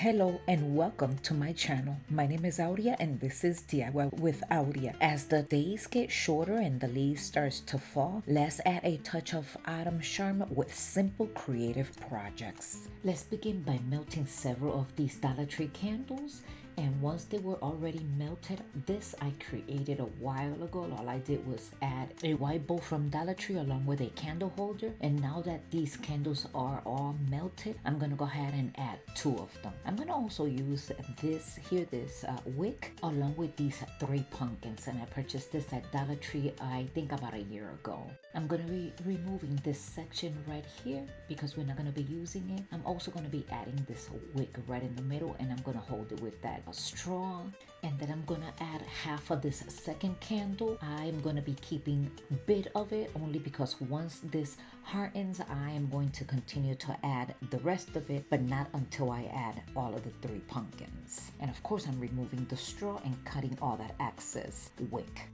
Hello and welcome to my channel. My name is Aurea and this is DIY with Aurea. As the days get shorter and the leaves starts to fall, let's add a touch of autumn charm with simple creative projects. Let's begin by melting several of these Dollar Tree candles. And once they were already melted, this I created a while ago. All I did was add a white bowl from Dollar Tree along with a candle holder. And now that these candles are all melted, I'm gonna go ahead and add two of them. I'm gonna also use this wick along with these three pumpkins. And I purchased this at Dollar Tree, I think about a year ago. I'm gonna be removing this section right here because we're not gonna be using it. I'm also gonna be adding this wick right in the middle, and I'm gonna hold it with that straw. And then I'm gonna add half of this second candle. I'm gonna be keeping a bit of it only because once this hardens, I am going to continue to add the rest of it, but not until I add all of the three pumpkins. And of course, I'm removing the straw and cutting all that excess wick.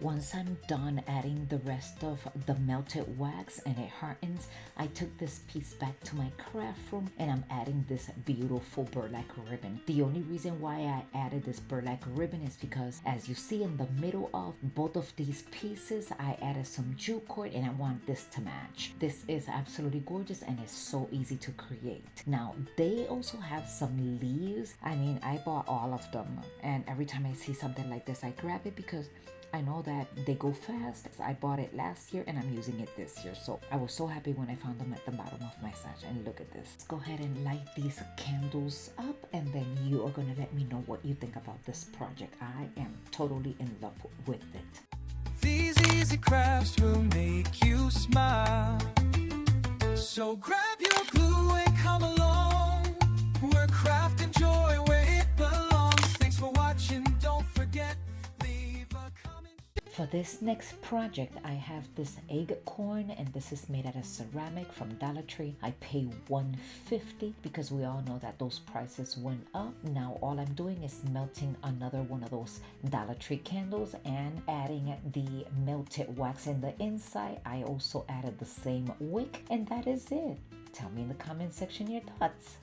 Once I'm done adding the rest of the melted wax and it hardens, I took this piece back to my craft room and I'm adding this beautiful burlap ribbon. The only reason why I added this burlap ribbon is because, as you see in the middle of both of these pieces, I added some jute cord and I want this to match. This is absolutely gorgeous and it's so easy to create. Now, they also have some leaves. I mean, I bought all of them, and every time I see something like this, I grab it because I know that they go fast. I bought it last year and I'm using it this year. So I was so happy when I found them at the bottom of my stash. And look at this. Let's go ahead and light these candles up, and then you are going to let me know what you think about this project. I am totally in love with it. These easy crafts will make you smile. So grab your glue and come along. We're crafting joy where it belongs. Thanks for watching. Don't forget, for this next project, I have this Acorn, and this is made out of ceramic from Dollar Tree. I pay $150 because we all know that those prices went up. Now all I'm doing is melting another one of those Dollar Tree candles and adding the melted wax in the inside. I also added the same wick, and that is it. Tell me in the comment section your thoughts.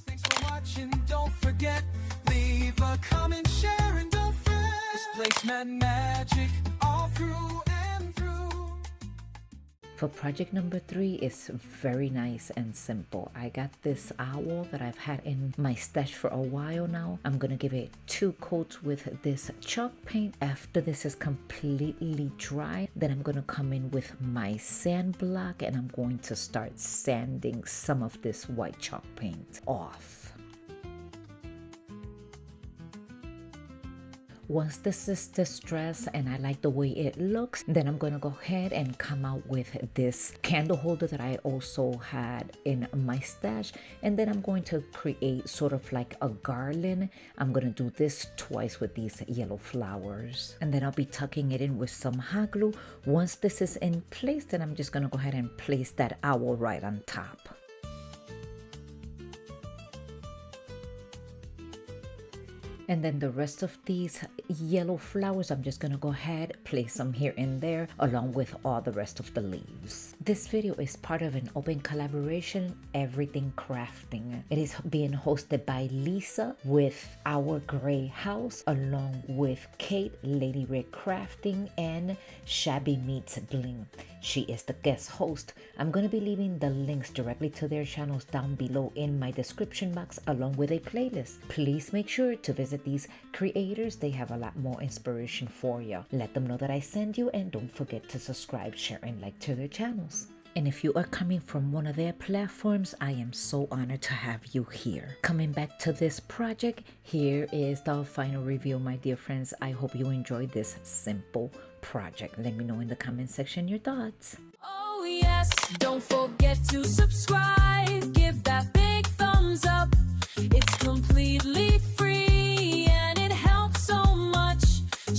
thanks for watching. Don't forget, leave a comment, share, and don't forget. Placement magic all through and through. For project number 3, it's very nice and simple. I got this owl that I've had in my stash for a while now. I'm gonna give it 2 coats with this chalk paint. After this is completely dry, then I'm gonna come in with my sand block and I'm going to start sanding some of this white chalk paint off. Once this is distressed and I like the way it looks, then I'm going to go ahead and come out with this candle holder that I also had in my stash. And then I'm going to create sort of like a garland. I'm going to do this twice with these yellow flowers. And then I'll be tucking it in with some hot glue. Once this is in place, then I'm just going to go ahead and place that owl right on top. And then the rest of these yellow flowers, I'm just gonna go ahead, place them here and there, along with all the rest of the leaves. This video is part of an open collaboration, Everything Crafting. It is being hosted by Lisa with Our Gray House, along with Kate, Lady Red Crafting, and Shabby Meets Bling. She is the guest host. I'm going to be leaving the links directly to their channels down below in my description box, along with a playlist. Please make sure to visit these creators. They have a lot more inspiration for you. Let them know that I send you, and don't forget to subscribe, share, and like to their channels. And if you are coming from one of their platforms, I am so honored to have you here. Coming back to this project, here is the final review, my dear friends. I hope you enjoyed this simple project. Let me know in the comment section your thoughts. Oh yes, don't forget to subscribe. Give that big thumbs up. It's completely free and it helps so much.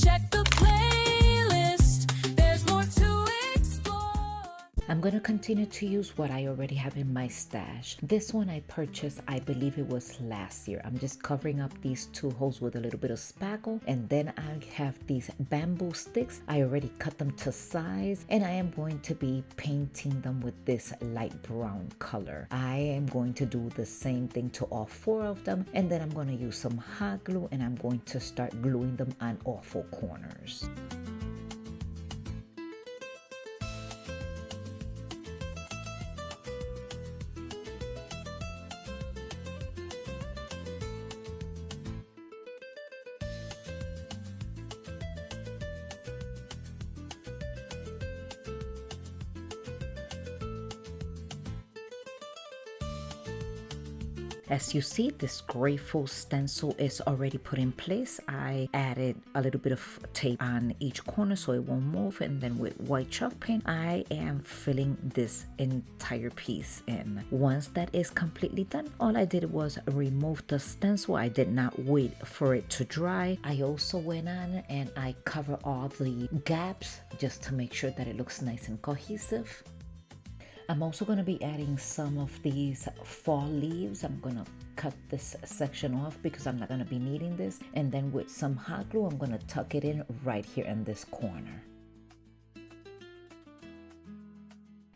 Check the playlist. There's more to explore. I'm going to continue to use what I already have in my stash. This one I purchased, I believe it was last year. I'm just covering up these two holes with a little bit of spackle, and then I have these bamboo sticks. I already cut them to size, and I am going to be painting them with this light brown color. I am going to do the same thing to all four of them, and then I'm going to use some hot glue and I'm going to start gluing them on all four corners. As you see, this grateful stencil is already put in place. I added a little bit of tape on each corner so it won't move, and then with white chalk paint, I am filling this entire piece in. Once that is completely done, all I did was remove the stencil. I did not wait for it to dry. I also went on and I cover all the gaps just to make sure that it looks nice and cohesive. I'm also going to be adding some of these fall leaves. I'm going to cut this section off because I'm not going to be needing this. And then with some hot glue, I'm going to tuck it in right here in this corner.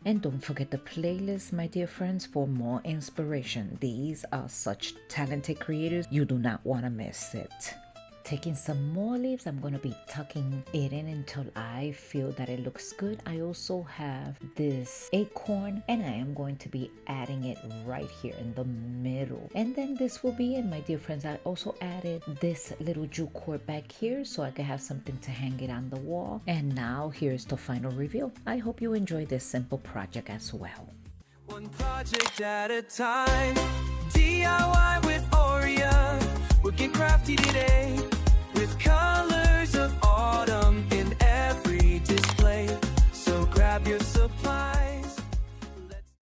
And don't forget the playlist, my dear friends, for more inspiration. These are such talented creators. You do not want to miss it. Taking some more leaves, I'm going to be tucking it in until I feel that it looks good. I also have this acorn, and I am going to be adding it right here in the middle. And then this will be it, my dear friends. I also added this little jute cord back here so I can have something to hang it on the wall. And now here's the final review. I hope you enjoy this simple project as well. One project at a time. DIY with Aurea. We'll get crafty today. With colors of autumn in every display. So grab your supplies.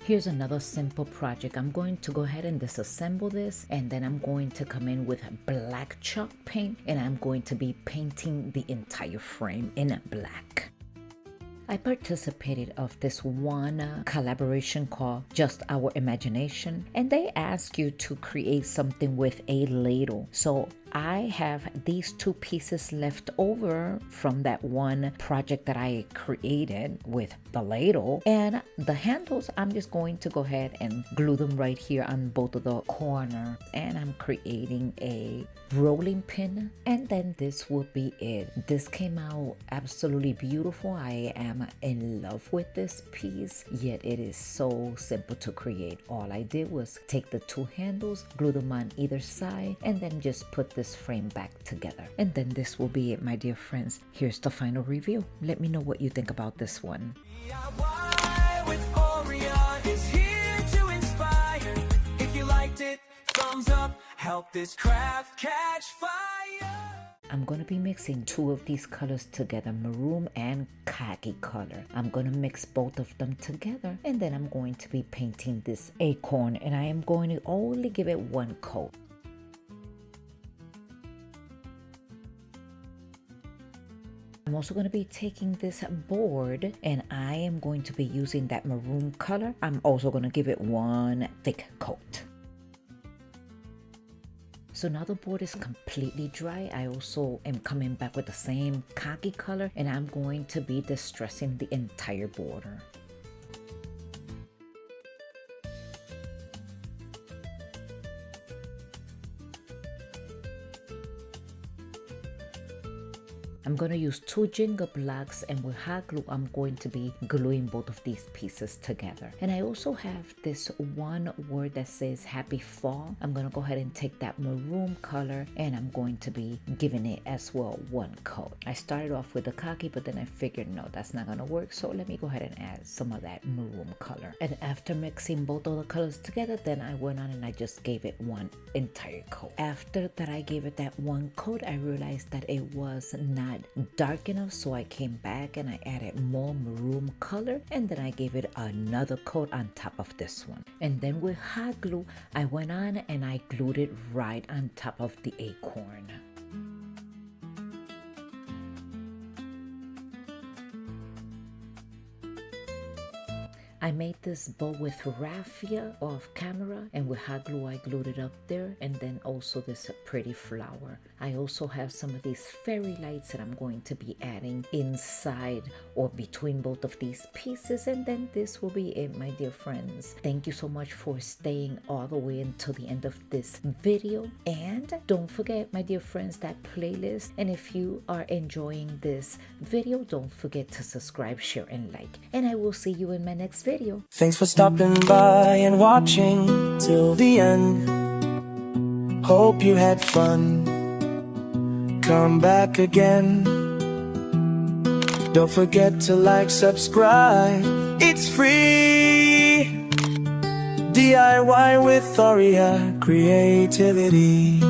Here's another simple project. I'm going to go ahead and disassemble this, and then I'm going to come in with black chalk paint, and I'm going to be painting the entire frame in black. I participated of this one collaboration called Just Our Imagination, and they ask you to create something with a ladle. So I have these two pieces left over from that one project that I created with the ladle, and the handles, I'm just going to go ahead and glue them right here on both of the corner, and I'm creating a rolling pin, and then this will be it. This came out absolutely beautiful. I am in love with this piece, yet it is so simple to create. All I did was take the two handles, glue them on either side, and then just put this frame back together. And then this will be it, my dear friends. Here's the final review. Let me know what you think about this one. DIY with Aurea is here to inspire. If you liked it, thumbs up. Help this craft catch fire. I'm going to be mixing two of these colors together, maroon and khaki color. I'm going to mix both of them together, and then I'm going to be painting this acorn, and I am going to only give it one coat. I'm also going to be taking this board, and I am going to be using that maroon color. I'm also going to give it one thick coat. So now the board is completely dry. I also am coming back with the same khaki color, and I'm going to be distressing the entire border. I'm going to use two Jenga blocks, and with hot glue I'm going to be gluing both of these pieces together. And I also have this one word that says happy fall. I'm going to go ahead and take that maroon color, and I'm going to be giving it as well one coat. I started off with the khaki, but then I figured no, that's not going to work, so let me go ahead and add some of that maroon color. And after mixing both of the colors together, then I went on and I just gave it one entire coat. After that I gave it that one coat, I realized that it was not dark enough, so I came back and I added more maroon color, and then I gave it another coat on top of this one. And then with hot glue, I went on and I glued it right on top of the acorn. I made this bow with raffia off camera, and with hot glue I glued it up there, and then also this pretty flower. I also have some of these fairy lights that I'm going to be adding inside or between both of these pieces, and then this will be it, my dear friends. Thank you so much for staying all the way until the end of this video, and don't forget, my dear friends, that playlist. And if you are enjoying this video, don't forget to subscribe, share, and like, and I will see you in my next video. Thanks for stopping by and watching till the end. Hope you had fun. Come back again. Don't forget to like, subscribe. It's free. DIY with Aurea creativity.